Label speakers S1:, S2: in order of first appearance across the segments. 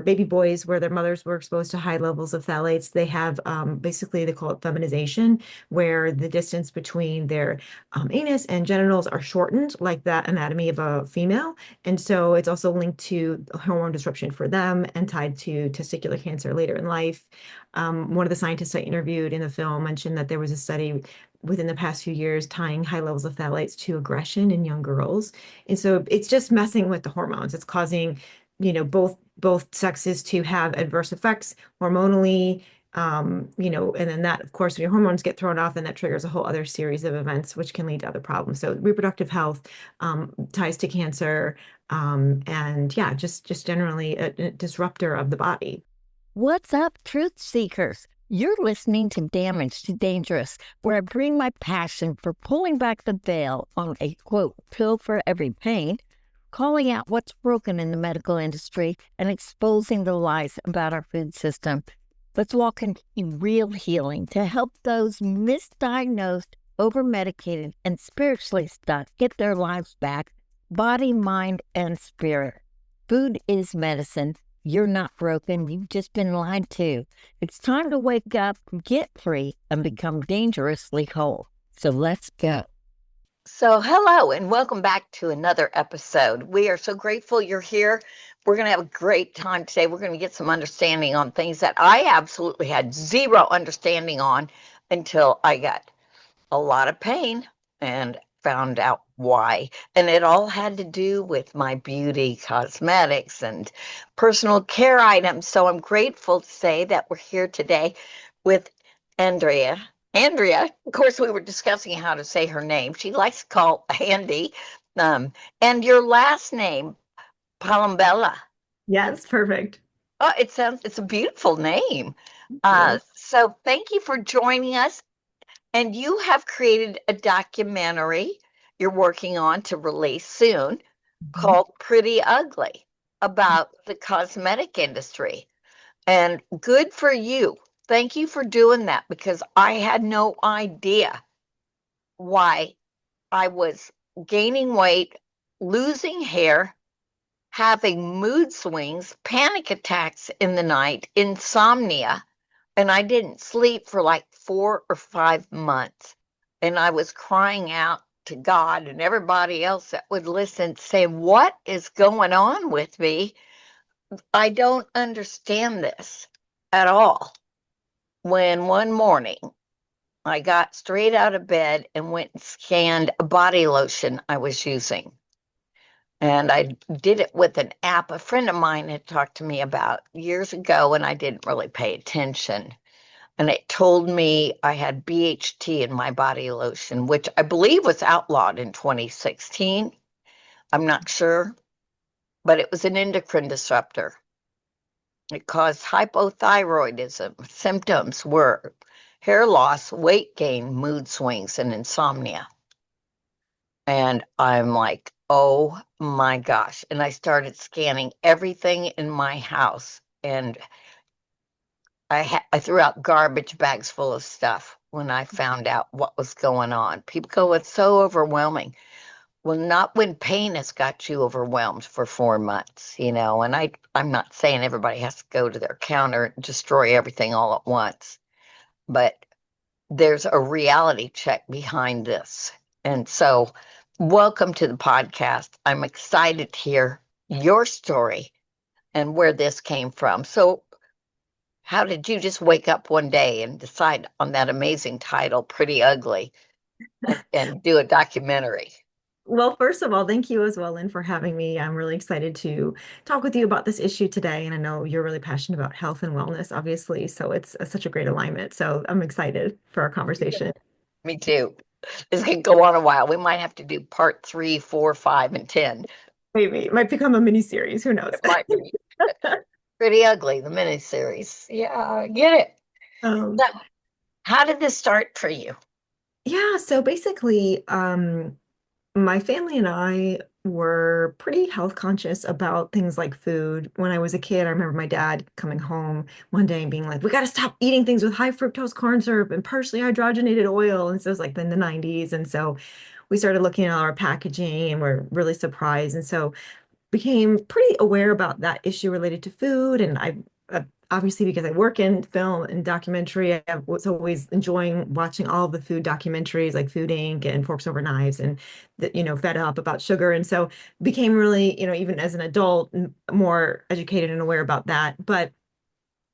S1: baby boys where their mothers were exposed to high levels of phthalates, they have basically they call it feminization, where the distance between their anus and genitals are shortened, like that anatomy of a female. And so it's also linked to hormone disruption for them and tied to testicular cancer later in life. One of the scientists I interviewed in the film mentioned that there was a study within the past few years tying high levels of phthalates to aggression in young girls. And so it's just messing with the hormones. It's causing, both sexes to have adverse effects hormonally, and then that, of course, when your hormones get thrown off, then that triggers a whole other series of events, which can lead to other problems. So reproductive health ties to cancer, and yeah, just generally a disruptor of the body.
S2: What's up, truth seekers? You're listening to Damaged to Dangerous, where I bring my passion for pulling back the veil on a, quote, pill for every pain, calling out what's broken in the medical industry, and exposing the lies about our food system. Let's walk in real healing to help those misdiagnosed, over-medicated, and spiritually stuck get their lives back, body, mind, and spirit. Food is medicine. You're not broken. You've just been lied to. It's time to wake up, get free, and become dangerously whole. So let's go. So hello and welcome back to another episode. We are so grateful you're here. We're going to have a great time today. We're going to get some understanding on things that I absolutely had zero understanding on until I got a lot of pain and found out why. And it all had to do with my beauty, cosmetics, and personal care items. So I'm grateful to say that we're here today with Andrea. Andrea, of course, we were discussing how to say her name. She likes to call Andy. And your last name, Palombella.
S1: Yes, perfect.
S2: Oh, it's a beautiful name. So thank you for joining us. And you have created a documentary you're working on to release soon called Pretty Ugly about the cosmetic industry. And good for you. Thank you for doing that because I had no idea why I was gaining weight, losing hair, having mood swings, panic attacks in the night, insomnia, and I didn't sleep for like 4 or 5 months. And I was crying out to God and everybody else that would listen, saying, what is going on with me? I don't understand this at all. When one morning I got straight out of bed and went and scanned a body lotion I was using. And I did it with an app a friend of mine had talked to me about years ago, and I didn't really pay attention. And it told me I had BHT in my body lotion, which I believe was outlawed in 2016. I'm not sure, but it was an endocrine disruptor. It caused hypothyroidism. Symptoms were hair loss, weight gain, mood swings, and insomnia. And I'm like, oh my gosh. And I started scanning everything in my house. And I threw out garbage bags full of stuff when I found out what was going on. People go, it's so overwhelming. Well, not when pain has got you overwhelmed for 4 months, and I'm not saying everybody has to go to their counter and destroy everything all at once, but there's a reality check behind this. And so, welcome to the podcast. I'm excited to hear your story and where this came from. So, how did you just wake up one day and decide on that amazing title, Pretty Ugly, and do a documentary?
S1: Well, first of all, thank you as well, Lynn, for having me. I'm really excited to talk with you about this issue today. And I know you're really passionate about health and wellness, obviously. So it's such a great alignment. So I'm excited for our conversation.
S2: Me too. This could go on a while. We might have to do part 3, 4, 5, and 10.
S1: Maybe it might become a mini series. Who knows?
S2: It might be. Pretty Ugly, the miniseries. Yeah, I get it.
S1: Um,
S2: So, how did this start for you?
S1: yeah, so basically, my family and I were pretty health conscious about things like food. When I was a kid, I remember my dad coming home one day and being like, we got to stop eating things with high fructose corn syrup and partially hydrogenated oil. And so it was like in the 90s. And so we started looking at our packaging and we're really surprised. And so became pretty aware about that issue related to food. And obviously, because I work in film and documentary, I was always enjoying watching all of the food documentaries like Food Inc. and Forks Over Knives and Fed Up about sugar. And so became really, even as an adult, more educated and aware about that. But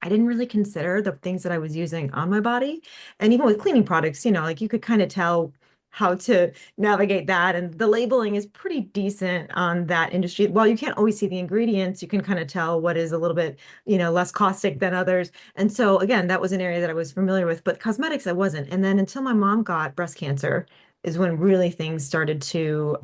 S1: I didn't really consider the things that I was using on my body. And even with cleaning products, like you could kind of tell how to navigate that. And the labeling is pretty decent on that industry. While you can't always see the ingredients, you can kind of tell what is a little bit, less caustic than others. And so again, that was an area that I was familiar with, but cosmetics I wasn't. And then until my mom got breast cancer is when really things started to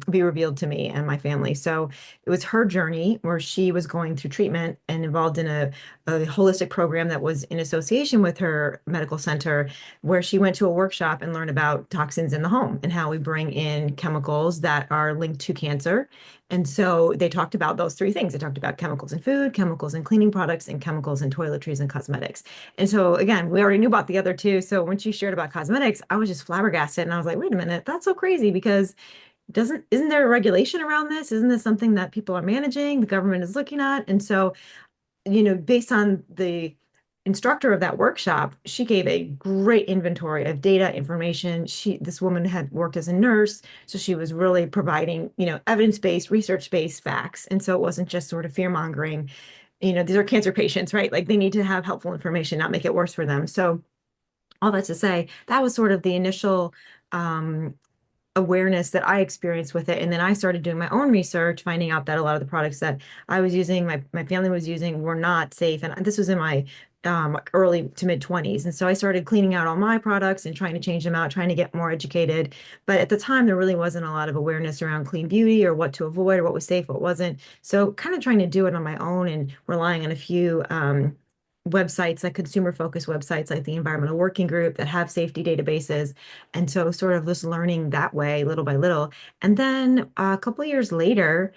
S1: be revealed to me and my family. So it was her journey where she was going through treatment and involved in a holistic program that was in association with her medical center, where she went to a workshop and learned about toxins in the home and how we bring in chemicals that are linked to cancer. And so they talked about those three things. They talked about chemicals in food, chemicals in cleaning products, and chemicals in toiletries and cosmetics. And so again, we already knew about the other two. So when she shared about cosmetics, I was just flabbergasted and I was like, wait a minute, that's so crazy because isn't there a regulation around this? Isn't this something that people are managing, the government is looking at? And so based on the instructor of that workshop, she gave a great inventory of data, information. This woman had worked as a nurse, so she was really providing, evidence-based, research-based facts. And so it wasn't just sort of fear-mongering. These are cancer patients, right? Like they need to have helpful information, not make it worse for them. So all that to say, that was sort of the initial awareness that I experienced with it. And then I started doing my own research, finding out that a lot of the products that I was using, my family was using, were not safe. And this was in my early to mid 20s. And so I started cleaning out all my products and trying to change them out, trying to get more educated. But at the time, there really wasn't a lot of awareness around clean beauty or what to avoid or what was safe, what wasn't. So kind of trying to do it on my own and relying on a few websites, like consumer focused websites like the Environmental Working Group that have safety databases. And so sort of just learning that way little by little. And then a couple of years later,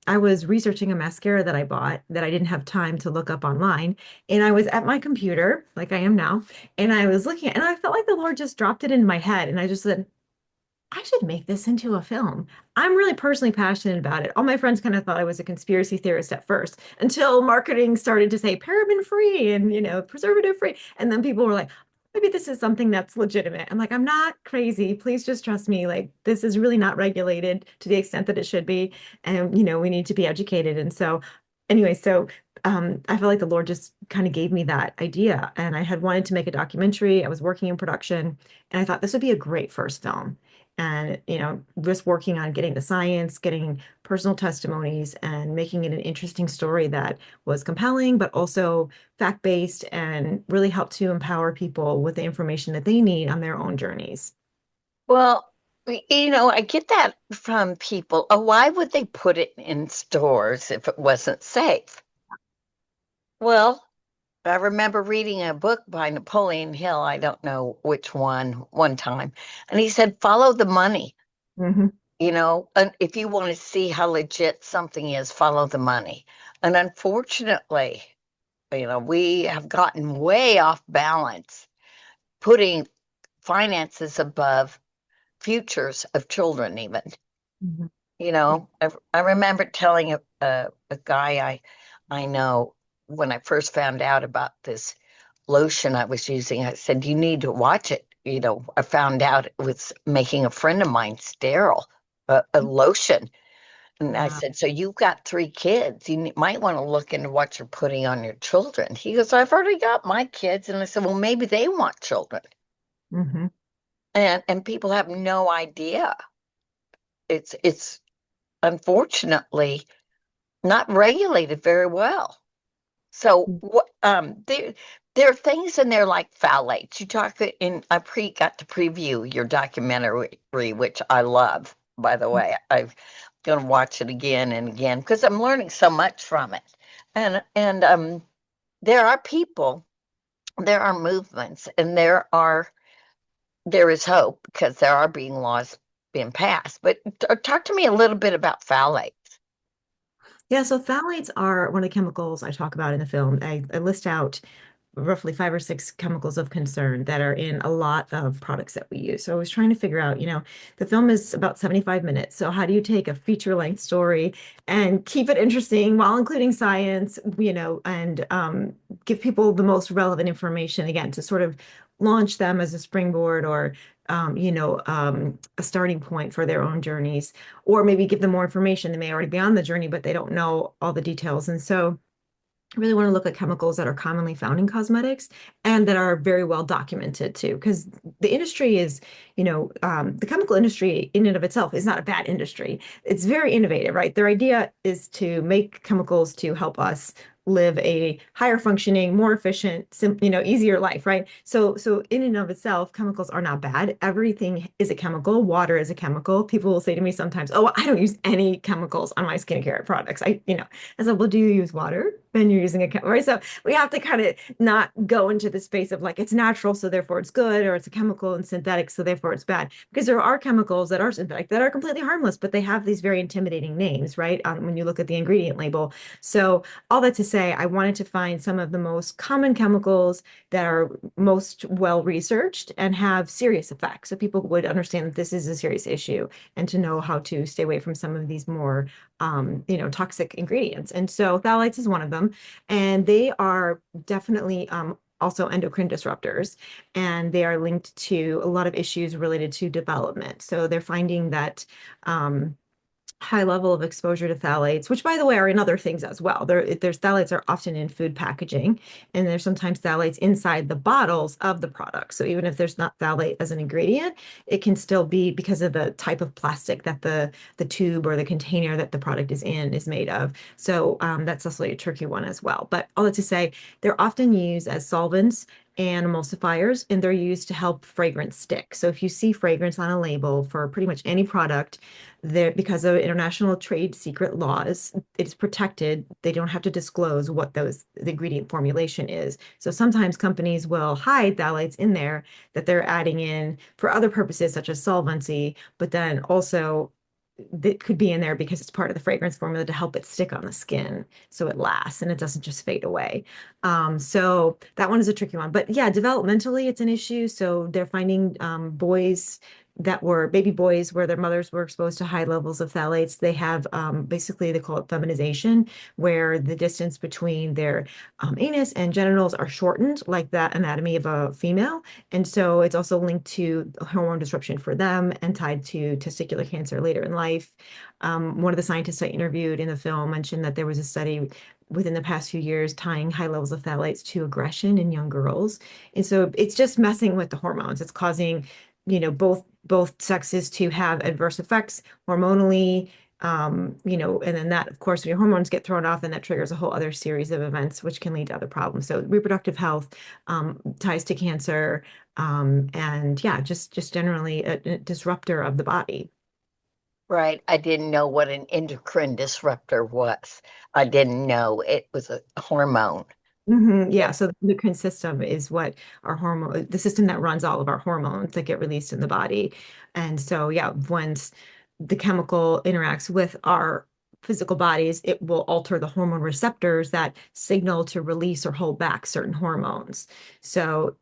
S1: I was researching a mascara that I bought that I didn't have time to look up online. And I was at my computer, like I am now, and I was looking and I felt like the Lord just dropped it in my head. And I just said, I should make this into a film. I'm really personally passionate about it. All my friends kind of thought I was a conspiracy theorist at first until marketing started to say paraben free and, preservative free. And then people were like, maybe this is something that's legitimate. I'm like, I'm not crazy. Please just trust me. Like, this is really not regulated to the extent that it should be. And, we need to be educated. And so, anyway, I feel like the Lord just kind of gave me that idea. And I had wanted to make a documentary. I was working in production, and I thought this would be a great first film. And, just working on getting the science, getting personal testimonies, and making it an interesting story that was compelling, but also fact-based and really helped to empower people with the information that they need on their own journeys.
S2: Well, I get that from people. Oh, why would they put it in stores if it wasn't safe? Well, I remember reading a book by Napoleon Hill, I don't know which one time, and he said, follow the money.
S1: Hmm.
S2: And if you want to see how legit something is, follow the money. And unfortunately, we have gotten way off balance, putting finances above futures of children, even.
S1: Hmm.
S2: I remember telling a guy I know when I first found out about this lotion I was using, I said, you need to watch it. I found out it was making a friend of mine sterile, a lotion. And I
S1: Wow.
S2: said, so you've got three kids. You might want to look into what you're putting on your children. He goes, I've already got my kids. And I said, well, maybe they want children.
S1: Hmm.
S2: And people have no idea. It's unfortunately not regulated very well. So what there are things in there like phthalates. You talk in I pre got to preview your documentary, which I love, by the way. I'm gonna watch it again and again because I'm learning so much from it. And there are people, there are movements, and there is hope because there are being laws being passed. But talk to me a little bit about phthalates.
S1: Yeah, so phthalates are one of the chemicals I talk about in the film. I list out roughly 5 or 6 chemicals of concern that are in a lot of products that we use. So I was trying to figure out, the film is about 75 minutes. So how do you take a feature-length story and keep it interesting while including science, and give people the most relevant information again to sort of launch them as a springboard or a starting point for their own journeys, or maybe give them more information. They may already be on the journey, but they don't know all the details. And so I really want to look at chemicals that are commonly found in cosmetics and that are very well documented too, because the industry is, the chemical industry in and of itself is not a bad industry. It's very innovative, right? Their idea is to make chemicals to help us live a higher functioning, more efficient, easier life, right? So in and of itself, chemicals are not bad. Everything is a chemical. Water is a chemical. People will say to me sometimes, "Oh, I don't use any chemicals on my skincare products." I said, "Well, do you use water? Then you're using a chemical, right?" So we have to kind of not go into the space of like it's natural, so therefore it's good, or it's a chemical and synthetic, so therefore it's bad. Because there are chemicals that are synthetic that are completely harmless, but they have these very intimidating names, right? When you look at the ingredient label. So all that to say, I wanted to find some of the most common chemicals that are most well researched and have serious effects. So people would understand that this is a serious issue and to know how to stay away from some of these more toxic ingredients. And so phthalates is one of them. And they are definitely also endocrine disruptors, and they are linked to a lot of issues related to development. So they're finding that high level of exposure to phthalates, which by the way are in other things as well. There's phthalates are often in food packaging, and there's sometimes phthalates inside the bottles of the product. So even if there's not phthalate as an ingredient, it can still be because of the type of plastic that the tube or the container that the product is in is made of. So that's also a tricky one as well. But all that to say, they're often used as solvents and emulsifiers, and they're used to help fragrance stick. So if you see fragrance on a label for pretty much any product, there because of international trade secret laws, it's protected. They don't have to disclose what the ingredient formulation is. So sometimes companies will hide phthalates in there that they're adding in for other purposes, such as solvency, but then also that could be in there because it's part of the fragrance formula to help it stick on the skin so it lasts and it doesn't just fade away. So that one is a tricky one. But yeah, developmentally, it's an issue. So they're finding boys that were baby boys where their mothers were exposed to high levels of phthalates. They have basically, they call it feminization, where the distance between their anus and genitals are shortened, like that anatomy of a female. And so it's also linked to hormone disruption for them and tied to testicular cancer later in life. One of the scientists I interviewed in the film mentioned that there was a study within the past few years tying high levels of phthalates to aggression in young girls. And so it's just messing with the hormones. It's causing, both sexes to have adverse effects hormonally, and then that, of course, when your hormones get thrown off, then that triggers a whole other series of events, which can lead to other problems. So reproductive health ties to cancer, and yeah, just generally a disruptor of the body.
S2: Right. I didn't know what an endocrine disruptor was. I didn't know it was a hormone.
S1: Yeah, so the endocrine system is what the system that runs all of our hormones that get released in the body. And so, yeah, once the chemical interacts with our physical bodies, it will alter the hormone receptors that signal to release or hold back certain hormones. So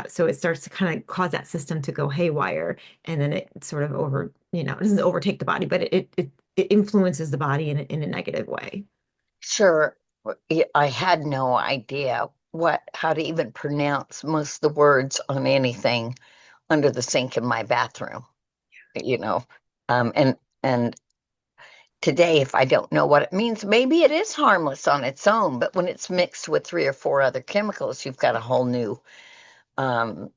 S1: so it starts to kind of cause that system to go haywire, and then it sort of it doesn't overtake the body, but it influences the body in a negative way.
S2: Sure. I had no idea how to even pronounce most of the words on anything under the sink in my bathroom, you know. And today, if I don't know what it means, maybe it is harmless on its own, but when it's mixed with three or four other chemicals, you've got a whole new um,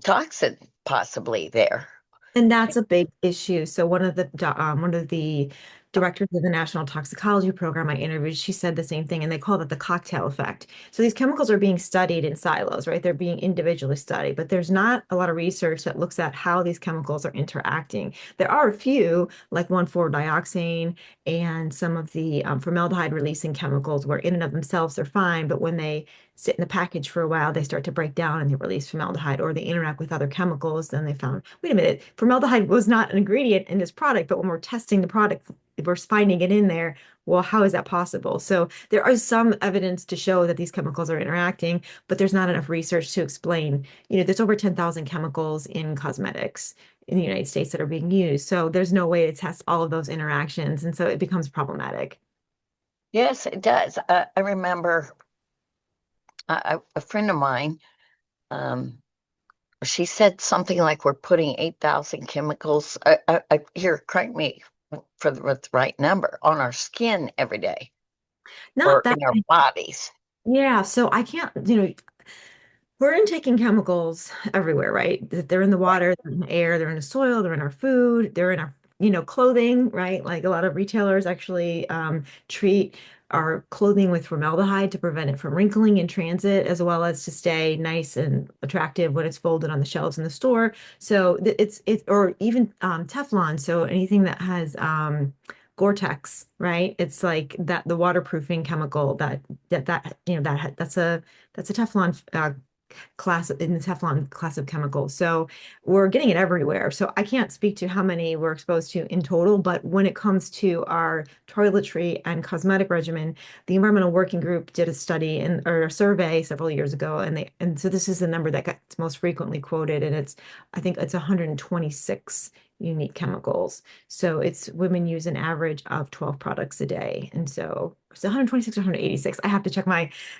S2: toxin possibly there.
S1: And that's a big issue. So one of the directors of the National Toxicology Program I interviewed, she said the same thing, and they call it the cocktail effect. So these chemicals are being studied in silos, right? They're being individually studied, but there's not a lot of research that looks at how these chemicals are interacting. There are a few, like 1,4-dioxane and some of the formaldehyde releasing chemicals, where in and of themselves they're fine, but when they sit in the package for a while, they start to break down and they release formaldehyde, or they interact with other chemicals. Then they found, wait a minute, formaldehyde was not an ingredient in this product, but when we're testing the product, we're finding it in there. Well, how is that possible? So there is some evidence to show that these chemicals are interacting, but there's not enough research to explain. There's over 10,000 chemicals in cosmetics in the United States that are being used. So there's no way to test all of those interactions. And so it becomes problematic.
S2: Yes, it does. I remember a friend of mine, um, she said something like we're putting 8,000 chemicals, here, correct me for with the right number, on our skin every day
S1: Not
S2: or
S1: that,
S2: in our bodies.
S1: yeah. So I can't, we're intaking chemicals everywhere, right? They're in the water, they're in the air, they're in the soil, they're in our food, they're in our, clothing, right? Like a lot of retailers actually treat our clothing with formaldehyde to prevent it from wrinkling in transit, as well as to stay nice and attractive when it's folded on the shelves in the store. So or even Teflon. So anything that has Gore-Tex, right? It's like that the waterproofing chemical that's a Teflon class in the Teflon class of chemicals. So we're getting it everywhere. So I can't speak to how many we're exposed to in total, but when it comes to our toiletry and cosmetic regimen, the Environmental Working Group did a study or a survey several years ago, and so this is the number that gets most frequently quoted, and I think it's 126 unique chemicals. So it's women use an average of 12 products a day. And so it's 126 or 186. I have to check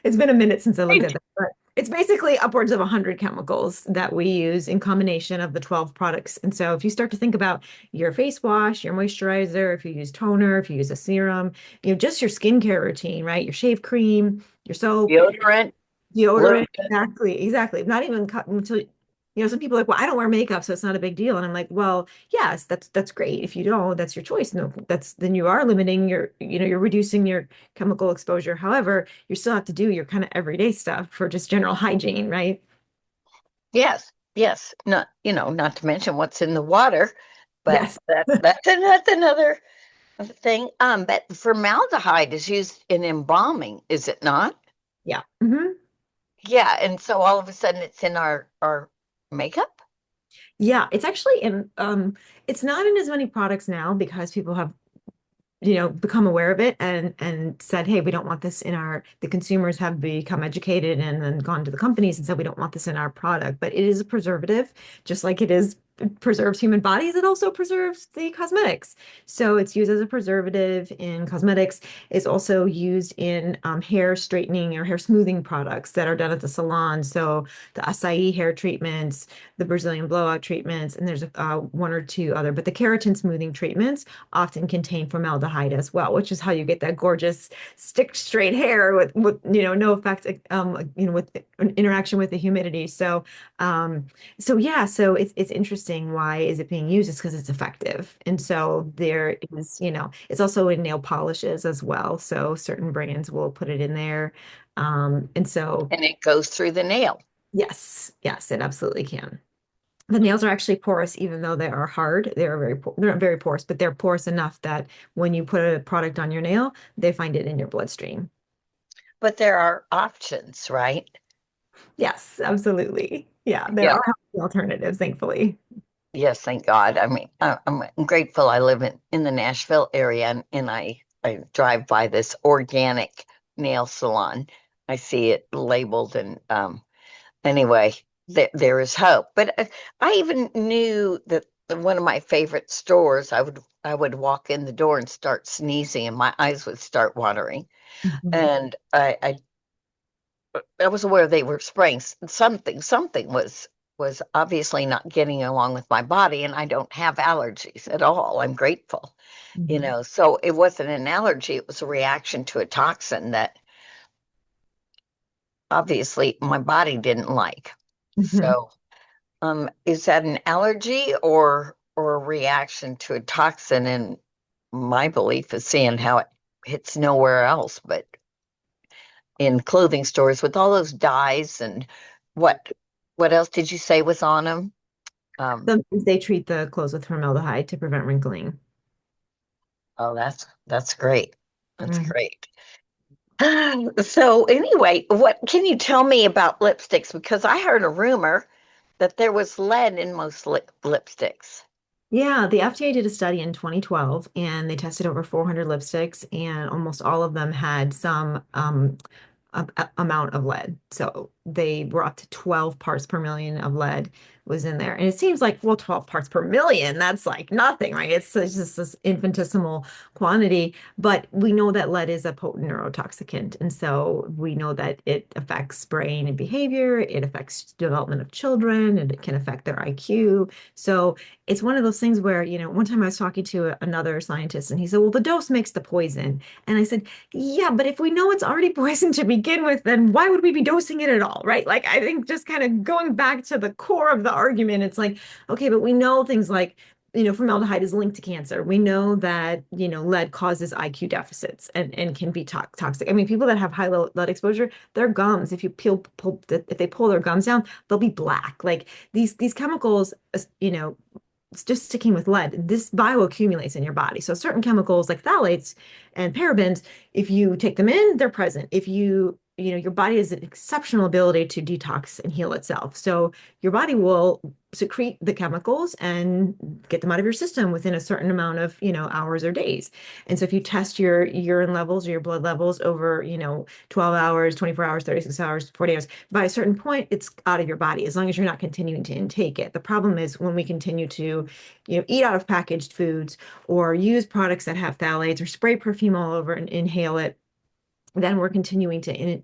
S1: it's been a minute since I looked at that. But it's basically upwards of 100 chemicals that we use in combination of the 12 products. And so if you start to think about your face wash, your moisturizer, if you use toner, if you use a serum, just your skincare routine, right? Your shave cream, your soap,
S2: Deodorant,
S1: deodorant,
S2: lotion.
S1: exactly. Not even cut until, some people are like, well, I don't wear makeup, so it's not a big deal. And I'm like, well, yes, that's great. If you don't, that's your choice. No, then you are limiting you're reducing your chemical exposure. However, you still have to do your kind of everyday stuff for just general hygiene, right?
S2: Yes, yes. Not to mention what's in the water, but
S1: Yes.
S2: that's another thing. But formaldehyde is used in embalming, is it not?
S1: Yeah. Hmm.
S2: Yeah, and so all of a sudden it's in our makeup.
S1: Yeah, it's actually it's not in as many products now because people have become aware of it and said, hey, we don't want this in the consumers have become educated and then gone to the companies and said we don't want this in our product. But it is a preservative, just like it preserves human bodies, it also preserves the cosmetics. So it's used as a preservative in cosmetics. It's also used in hair straightening or hair smoothing products that are done at the salon. So the acai hair treatments, the Brazilian blowout treatments, and there's one or two other, but the keratin smoothing treatments often contain formaldehyde as well, which is how you get that gorgeous stick straight hair with no effect with interaction with the humidity. So yeah, so it's interesting. Why is it being used? It's because it's effective. And so there is, it's also in nail polishes as well. So certain brands will put it in there. And so
S2: And it goes through the nail.
S1: yes, yes, it absolutely can. The nails are actually porous, even though they are hard. They're not very porous, but they're porous enough that when you put a product on your nail, they find it in your bloodstream.
S2: But there are options, right?
S1: Yes, absolutely. Yeah, there
S2: Yeah.
S1: are healthy alternatives, thankfully.
S2: Yes, thank God. I mean, I'm grateful I live in the Nashville area and I drive by this organic nail salon. I see it labeled and anyway, there is hope. But I even knew that one of my favorite stores, I would walk in the door and start sneezing and my eyes would start watering.
S1: Mhm.
S2: And I was aware they were spraying something was obviously not getting along with my body, and I don't have allergies at all. I'm grateful,
S1: Mhm.
S2: so it wasn't an allergy, it was a reaction to a toxin that obviously my body didn't like.
S1: Mhm.
S2: So, is that an allergy or a reaction to a toxin? And my belief is seeing how it hits nowhere else but in clothing stores with all those dyes and what what else did you say was on them? Um,
S1: Sometimes they treat the clothes with formaldehyde to prevent wrinkling.
S2: oh, that's great. That's
S1: Mhm.
S2: great. So anyway, what can you tell me about lipsticks? Because I heard a rumor that there was lead in most lipsticks.
S1: Yeah, the FDA did a study in 2012 and they tested over 400 lipsticks, and almost all of them had some amount of lead. So they were up to 12 parts per million of lead was in there. And it seems like, well, 12 parts per million, that's like nothing, right? It's just this infinitesimal quantity. But we know that lead is a potent neurotoxicant. And so we know that it affects brain and behavior, it affects development of children, and it can affect their IQ. So it's one of those things where, one time I was talking to another scientist and he said, well, the dose makes the poison. And I said, yeah, but if we know it's already poison to begin with, then why would we be dosing it at all, right? Like, I think just kind of going back to the core of the argument, it's like, okay, but we know things like, formaldehyde is linked to cancer. We know that, lead causes IQ deficits and can be toxic. I mean, people that have high lead exposure, their gums, if you if they pull their gums down, they'll be black. Like these chemicals, just sticking with lead, this bioaccumulates in your body. So certain chemicals like phthalates and parabens, if you take them in, they're present. If your body has an exceptional ability to detox and heal itself. So your body will secrete the chemicals and get them out of your system within a certain amount of, hours or days. And so if you test your urine levels or your blood levels over, 12 hours, 24 hours, 36 hours, 40 hours, by a certain point, it's out of your body as long as you're not continuing to intake it. The problem is when we continue to, eat out of packaged foods or use products that have phthalates or spray perfume all over and inhale it, then we're continuing to,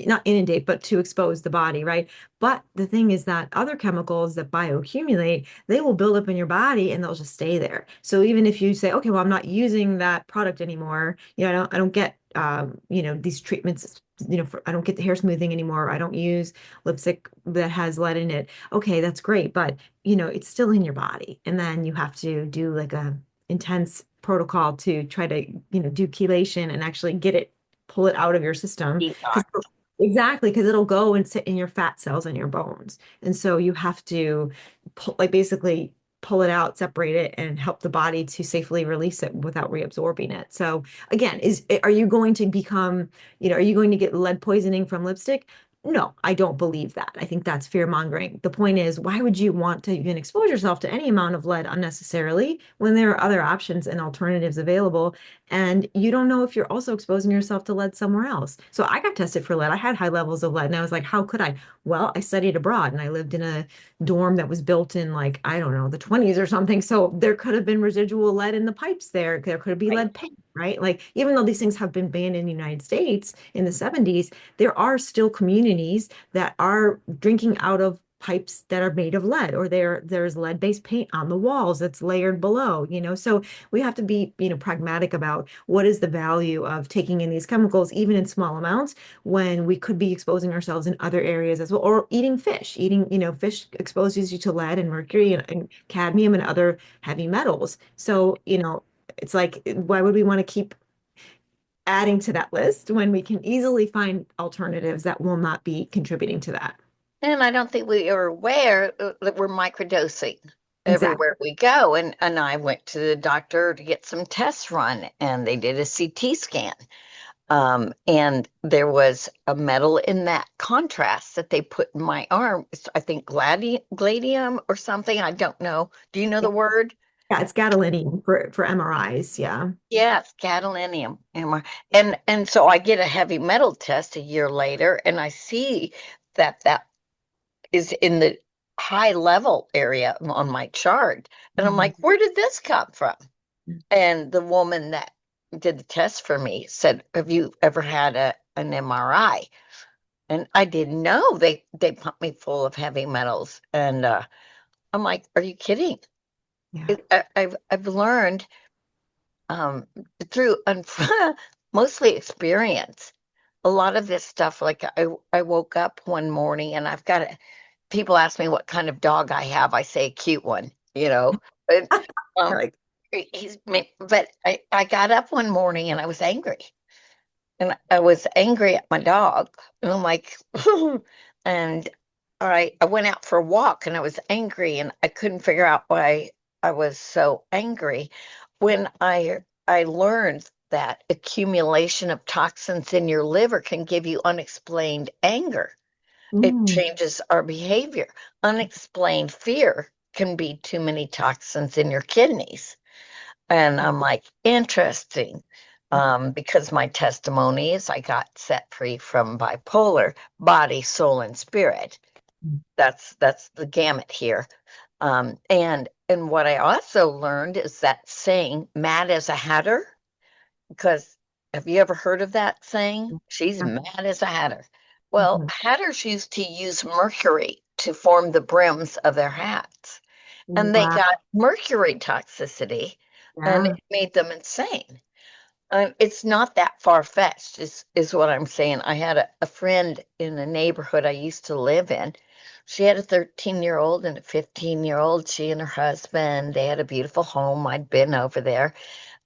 S1: not inundate, but to expose the body, right? But the thing is that other chemicals that bioaccumulate, they will build up in your body and they'll just stay there. So even if you say, okay, well, I'm not using that product anymore, I don't get, these treatments, I don't get the hair smoothing anymore. I don't use lipstick that has lead in it. Okay, that's great, but it's still in your body. And then you have to do like a intense protocol to try to, do chelation and actually pull it out of your system. Because
S2: Detox.
S1: exactly, because it'll go and sit in your fat cells and your bones. And so you have to like basically pull it out, separate it, and help the body to safely release it without reabsorbing it. So again, are you going to become, are you going to get lead poisoning from lipstick? No, I don't believe that. I think that's fear mongering. The point is, why would you want to even expose yourself to any amount of lead unnecessarily when there are other options and alternatives available? And you don't know if you're also exposing yourself to lead somewhere else. So I got tested for lead. I had high levels of lead, and I was like, how could I? Well, I studied abroad and I lived in a dorm that was built in like, I don't know, the 20s or something. So there could have been residual lead in the pipes there. There could be
S2: Right.
S1: lead paint, right? Like, even though these things have been banned in the United States in the 70s, there are still communities that are drinking out of pipes that are made of lead, or there's lead-based paint on the walls that's layered below, so we have to be, pragmatic about what is the value of taking in these chemicals, even in small amounts, when we could be exposing ourselves in other areas as well, or eating fish. Fish exposes you to lead and mercury and cadmium and other heavy metals. So, it's like, why would we want to keep adding to that list when we can easily find alternatives that will not be contributing to that?
S2: And I don't think we are aware that we're microdosing
S1: Exactly.
S2: everywhere we go. And I went to the doctor to get some tests run, and they did a CT scan. And there was a metal in that contrast that they put in my arm. I think gladium or something. I don't know. Do you know the word?
S1: Yeah, it's gadolinium for MRIs. Yeah.
S2: Yes, gadolinium. And so I get a heavy metal test a year later, and I see that is in the high level area on my chart. And I'm
S1: Mhm.
S2: like, where did this come from? And the woman that did the test for me said, have you ever had an MRI? And I didn't know they pumped me full of heavy metals. And I'm like, are you kidding?
S1: Yeah.
S2: I've learned um, through mostly experience a lot of this stuff. Like I woke up one morning and I've got a people ask me what kind of dog I have. I say a cute one, you know. But, um,
S1: Like,
S2: but I got up one morning and I was angry. And I was angry at my dog. And I'm like, and I went out for a walk and I was angry and I couldn't figure out why I was so angry when I learned that accumulation of toxins in your liver can give you unexplained anger. It
S1: Mm,
S2: changes our behavior. Unexplained fear can be too many toxins in your kidneys. And I'm like, interesting. Because my testimony is I got set free from bipolar, body, soul, and spirit. That's the gamut here. And what I also learned is that saying, mad as a hatter, because have you ever heard of that saying? She's mad as a hatter. Well,
S1: mhm.
S2: hatters used to use mercury to form the brims of their hats, and they
S1: Wow.
S2: got mercury toxicity, and
S1: Yeah.
S2: it made them insane. It's not that far-fetched, is what I'm saying. I had a friend in a neighborhood I used to live in. She had a 13-year-old and a 15-year-old. She and her husband, they had a beautiful home. I'd been over there.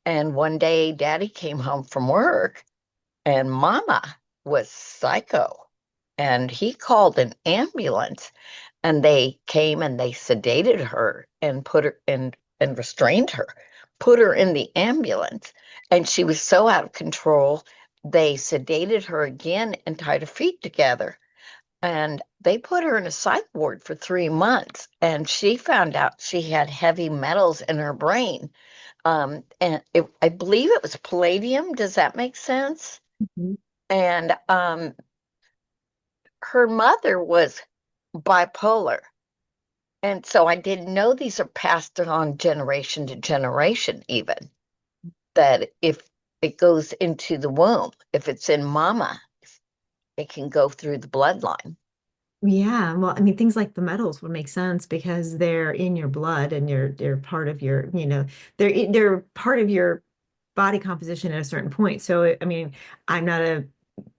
S2: And one day, Daddy came home from work, and Mama was psycho. And he called an ambulance, and they came and they sedated her and put her in and restrained her, put her in the ambulance. And she was so out of control, they sedated her again and tied her feet together. And they put her in a psych ward for 3 months. And she found out she had heavy metals in her brain. I believe it was palladium. Does that make sense?
S1: Mhm.
S2: And her mother was bipolar. And so I didn't know these are passed on generation to generation, even that if it goes into the womb, if it's in mama, it can go through the bloodline.
S1: Yeah, well, I mean, things like the metals would make sense because they're in your blood and they're part of your, they're part of your body composition at a certain point. So, I mean, I'm not a,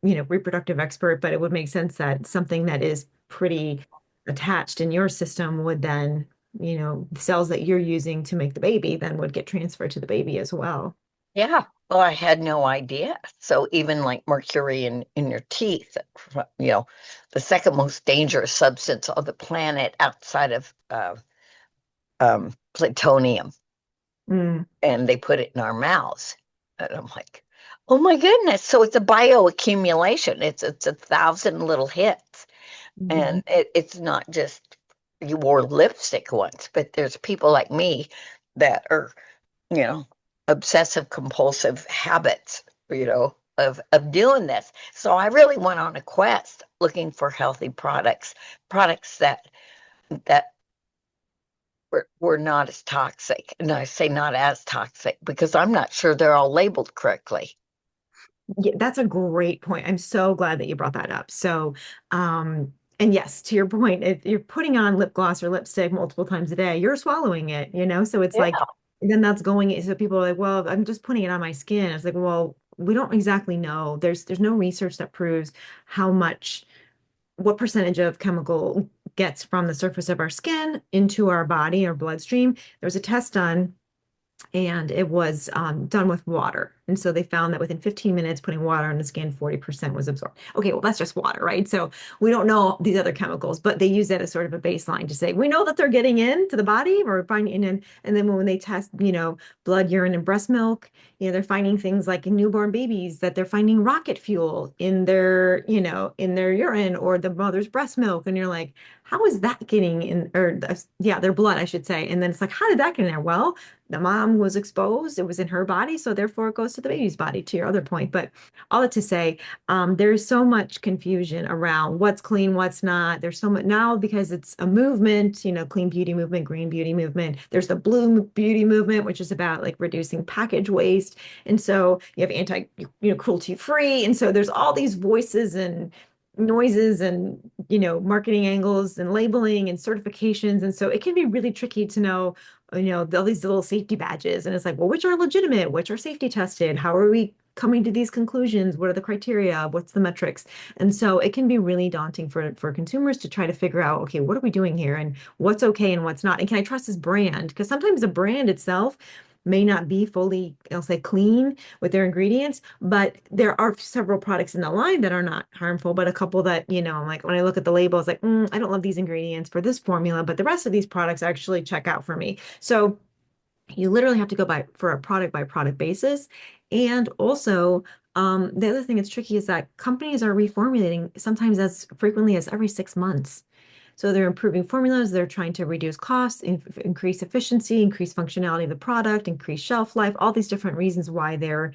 S1: reproductive expert, but it would make sense that something that is pretty attached in your system would then, the cells that you're using to make the baby then would get transferred to the baby as well.
S2: Yeah. Well, I had no idea. So even like mercury in your teeth, you know, the second most dangerous substance on the planet outside of plutonium,
S1: Mm,
S2: and they put it in our mouths. And I'm like, oh my goodness. So it's a bioaccumulation. It's 1,000 little hits.
S1: mhm.
S2: And it's not just you wore lipstick once, but there's people like me that are, you know, obsessive compulsive habits, of doing this. So I really went on a quest looking for healthy products, products that were not as toxic. And I say not as toxic because I'm not sure they're all labeled correctly.
S1: Yeah, that's a great point. I'm so glad that you brought that up. So, and yes, to your point, if you're putting on lip gloss or lipstick multiple times a day, you're swallowing it, So it's like,
S2: Yeah.
S1: then that's going, so people are like, well, I'm just putting it on my skin. It's like, well, we don't exactly know. There's no research that proves how much, what percentage of chemical gets from the surface of our skin into our body or bloodstream. There was a test done and it was done with water. And so they found that within 15 minutes, putting water on the skin, 40% was absorbed. Okay, well, that's just water, right? So we don't know these other chemicals, but they use that as sort of a baseline to say, we know that they're getting into the body or finding in, and then when they test, blood, urine, and breast milk, they're finding things like in newborn babies that they're finding rocket fuel in their, in their urine or the mother's breast milk. And you're like, how is that getting in, or yeah, their blood, I should say. And then it's like, how did that get in there? Well, the mom was exposed, it was in her body, so therefore it goes to the baby's body, to your other point. But all that to say, there's so much confusion around what's clean, what's not. There's so much now because it's a movement, clean beauty movement, green beauty movement. There's the blue beauty movement, which is about like reducing package waste. And so you have anti, cruelty free. And so there's all these voices and noises and marketing angles and labeling and certifications, and so it can be really tricky to know all these little safety badges. And it's like, well, which are legitimate? Which are safety tested? How are we coming to these conclusions? What are the criteria? What's the metrics? And so it can be really daunting for consumers to try to figure out, okay, what are we doing here? And what's okay and what's not? And can I trust this brand? Because sometimes the brand itself may not be fully, I'll say, clean with their ingredients, but there are several products in the line that are not harmful, but a couple that, like when I look at the label, it's like, I don't love these ingredients for this formula, but the rest of these products actually check out for me. So you literally have to go by for a product by product basis. And also, the other thing that's tricky is that companies are reformulating sometimes as frequently as every 6 months. So they're improving formulas, they're trying to reduce costs, increase efficiency, increase functionality of the product, increase shelf life, all these different reasons why they're,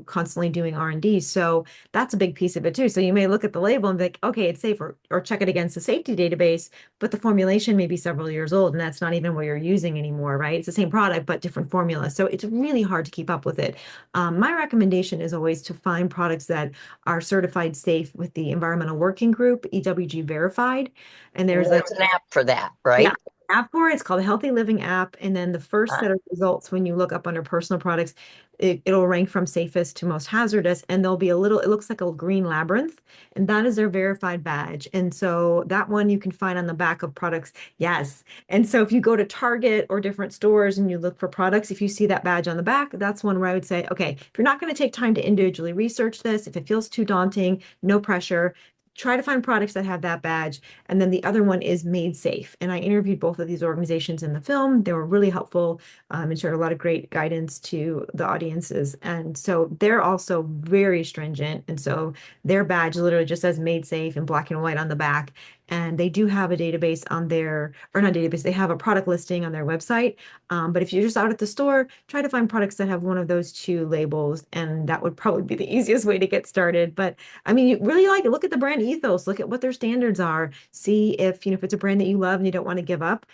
S1: constantly doing R&D. So that's a big piece of it too. So you may look at the label and be like, okay, it's safe, or check it against the safety database, but the formulation may be several years old and that's not even what you're using anymore, right? It's the same product, but different formula. So it's really hard to keep up with it. My recommendation is always to find products that are certified safe with the Environmental Working Group, EWG verified. And
S2: And
S1: there's a
S2: there's an app for that,
S1: yeah,
S2: right?
S1: app for it. It's called a Healthy Living app. And then the first
S2: Uh,
S1: set of results when you look up under personal products, it'll rank from safest to most hazardous. And there'll be it looks like a green labyrinth, and that is their verified badge. And so that one you can find on the back of products. Yes. And so if you go to Target or different stores and you look for products, if you see that badge on the back, that's one where I would say, okay, if you're not going to take time to individually research this, if it feels too daunting, no pressure. Try to find products that have that badge. And then the other one is Made Safe. And I interviewed both of these organizations in the film. They were really helpful, and shared a lot of great guidance to the audiences. And so they're also very stringent. And so their badge literally just says Made Safe in black and white on the back. And they do have a database on their, or not database, they have a product listing on their website. But if you're just out at the store, try to find products that have one of those two labels. And that would probably be the easiest way to get started. But I mean, you really like it. Look at the brand ethos, look at what their standards are. See if, if it's a brand that you love and you don't want to give up,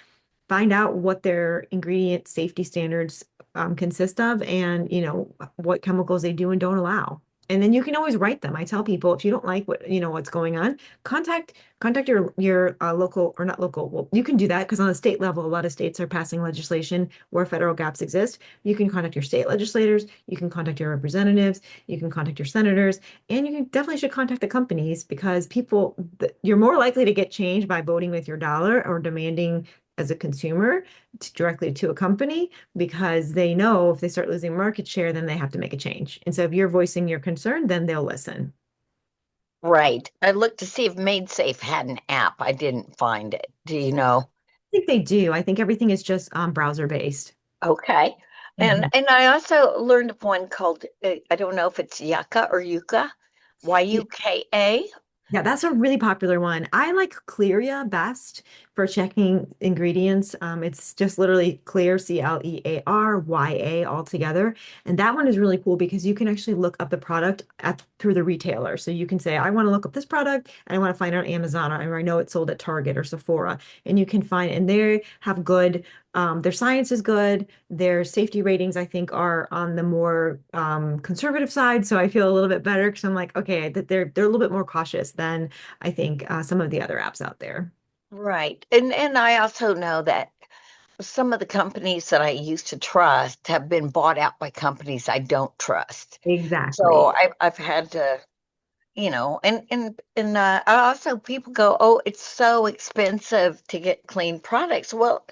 S1: find out what their ingredient safety standards consist of, and what chemicals they do and don't allow. And then you can always write them. I tell people, if you don't like what's going on, contact your local, or not local. Well, you can do that because on the state level, a lot of states are passing legislation where federal gaps exist. You can contact your state legislators, you can contact your representatives, you can contact your senators, and definitely should contact the companies, because you're more likely to get change by voting with your dollar or demanding as a consumer directly to a company, because they know if they start losing market share, then they have to make a change. And so if you're voicing your concern, then they'll listen.
S2: right. I looked to see if Made Safe had an app. I didn't find it. Do you know?
S1: I think they do. I think everything is just browser based.
S2: Okay. And
S1: Mhm.
S2: and I also learned of one called I don't know if it's Yucca or Yucca, Yuka.
S1: Yeah, that's a really popular one. I like Clearia best for checking ingredients. It's just literally clear, Clearya all together. And that one is really cool because you can actually look up the product through the retailer. So you can say, I want to look up this product and I want to find it on Amazon, or I know it's sold at Target or Sephora. And you can find, and they have good, their science is good. Their safety ratings, I think, are on the more conservative side. So I feel a little bit better because I'm like, okay, that they're a little bit more cautious than I think some of the other apps out there.
S2: Right. And I also know that some of the companies that I used to trust have been bought out by companies I don't trust. So
S1: Exactly.
S2: I've had to, I also people go, oh, it's so expensive to get clean products. Well,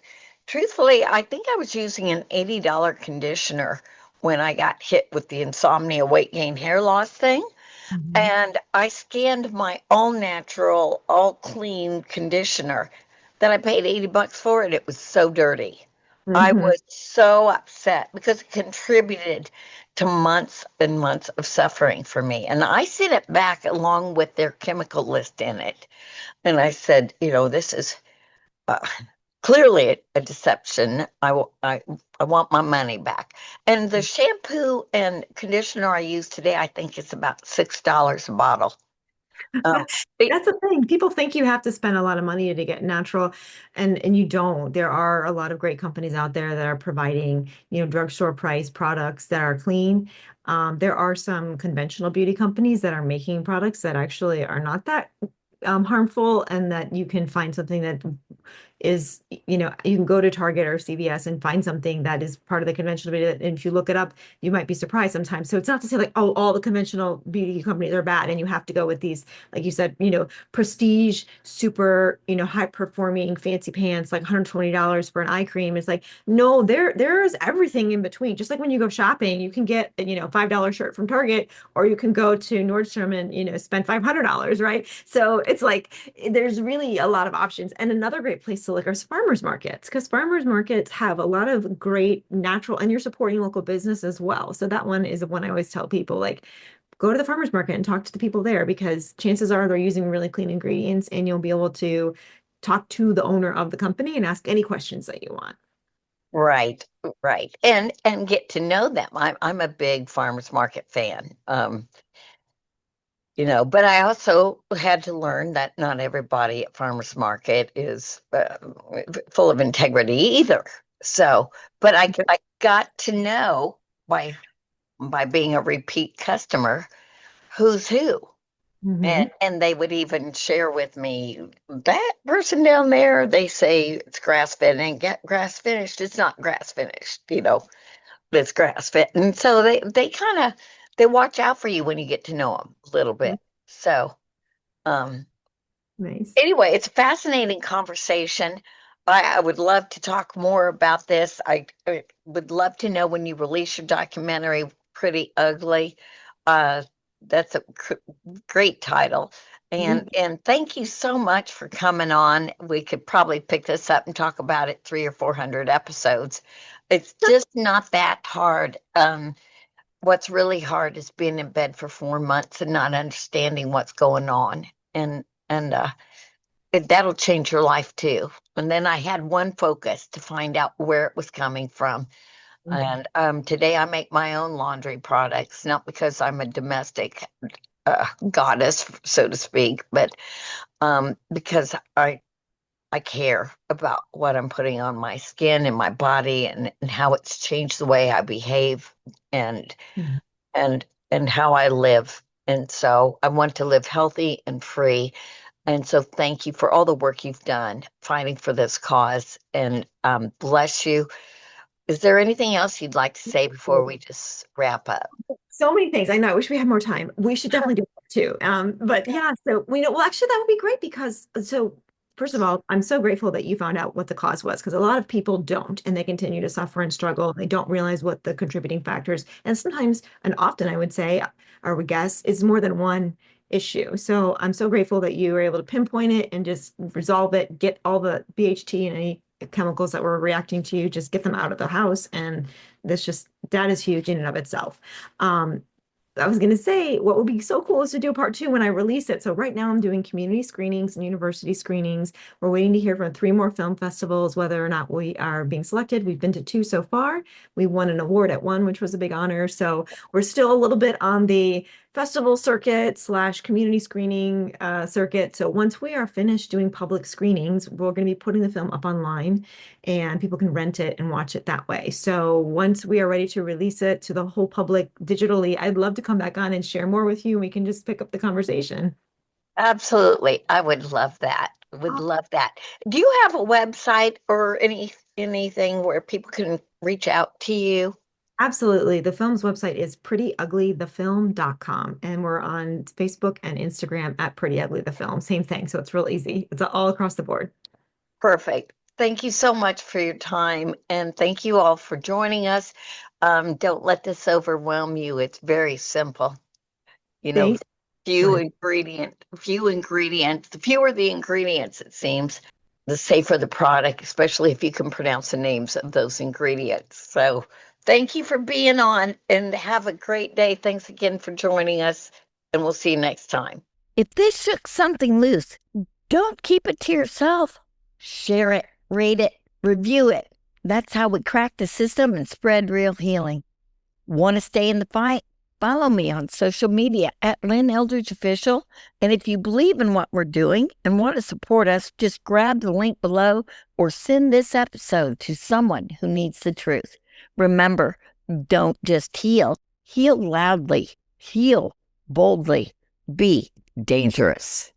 S2: truthfully, I think I was using an $80 conditioner when I got hit with the insomnia, weight gain, hair loss thing.
S1: Mhm.
S2: And I scanned my all natural, all clean conditioner that I paid $80 for, and it was so dirty. I
S1: Mhm.
S2: was so upset because it contributed to months and months of suffering for me. And I sent it back along with their chemical list in it. And I said, this is uh, clearly a deception. I want my money back. And the shampoo and conditioner I use today, I think it's about $6 a bottle. Um, it,
S1: That's the thing. People think you have to spend a lot of money to get natural, and you don't. There are a lot of great companies out there that are providing, drugstore price products that are clean. There are some conventional beauty companies that are making products that actually are not that harmful, and that you can find something that is, you can go to Target or CVS and find something that is part of the conventional beauty. And if you look it up, you might be surprised sometimes. So it's not to say like, oh, all the conventional beauty companies are bad and you have to go with these, like you said, prestige, super, high performing fancy pants, like $120 for an eye cream. It's like, no, there is everything in between. Just like when you go shopping, you can get, $5 shirt from Target, or you can go to Nordstrom and, spend $500, right? So it's like there's really a lot of options. And another great place to also like our farmers markets, because farmers markets have a lot of great natural, and you're supporting local business as well. So that one is the one I always tell people, like, go to the farmers market and talk to the people there because chances are they're using really clean ingredients and you'll be able to talk to the owner of the company and ask any questions that you want.
S2: Right, right. And get to know them. I'm a big farmers market fan. But I also had to learn that not everybody at farmers market is full of integrity either. So, but I got to know by being a repeat customer who's who.
S1: Hmm.
S2: And they would even share with me that person down there, they say it's grass fed and get grass finished. It's not grass finished, it's grass fed. And so they kind of they watch out for you when you get to know them a little bit. So, um,
S1: Nice.
S2: anyway, it's a fascinating conversation. I would love to talk more about this. I would love to know when you release your documentary, Pretty Ugly. Uh, that's a great title.
S1: Mhm.
S2: And thank you so much for coming on. We could probably pick this up and talk about it 300 or 400 episodes. It's just not that hard. What's really hard is being in bed for 4 months and not understanding what's going on. And that'll change your life too. And then I had one focus to find out where it was coming from. And today I make my own laundry products, not because I'm a domestic goddess, so to speak, but because I care about what I'm putting on my skin and my body and how it's changed the way I behave and
S1: Mhm.
S2: and how I live. And so I want to live healthy and free. And so thank you for all the work you've done fighting for this cause. And bless you. Is there anything else you'd like to say before we just wrap up?
S1: So many things. I know. I wish we had more time. We should definitely do that too. But yeah, so we know, well, actually, that would be great because so first of all, I'm so grateful that you found out what the cause was because a lot of people don't and they continue to suffer and struggle. They don't realize what the contributing factors and sometimes and often I would say or would guess is more than one issue. So I'm so grateful that you were able to pinpoint it and just resolve it, get all the BHT and any chemicals that were reacting to you, just get them out of the house. And this just that is huge in and of itself. Um, I was going to say, what would be so cool is to do a part two when I release it. So right now I'm doing community screenings and university screenings. We're waiting to hear from 3 more film festivals, whether or not we are being selected. We've been to 2 so far. We won an award at one, which was a big honor. So we're still a little bit on the festival circuit slash community screening circuit. So once we are finished doing public screenings, we're going to be putting the film up online and people can rent it and watch it that way. So once we are ready to release it to the whole public digitally, I'd love to come back on and share more with you. We can just pick up the conversation.
S2: Absolutely. I would love that. Would
S1: Oh,
S2: love that. Do you have a website or anything where people can reach out to you?
S1: absolutely. The film's website is prettyuglythefilm.com, and we're on Facebook and Instagram at Pretty Ugly the Film. Same thing. So it's real easy. It's all across the board.
S2: Perfect. Thank you so much for your time, and thank you all for joining us. Don't let this overwhelm you. It's very simple. You know,
S1: Thanks. Excellent.
S2: few ingredients. The fewer the ingredients, it seems, the safer the product, especially if you can pronounce the names of those ingredients. So, thank you for being on, and have a great day. Thanks again for joining us, and we'll see you next time.
S3: If this shook something loose, don't keep it to yourself. Share it, rate it, review it. That's how we crack the system and spread real healing. Want to stay in the fight? Follow me on social media at Lynn Eldridge Official. And if you believe in what we're doing and want to support us, just grab the link below or send this episode to someone who needs the truth. Remember, don't just heal. Heal loudly. Heal boldly. Be dangerous.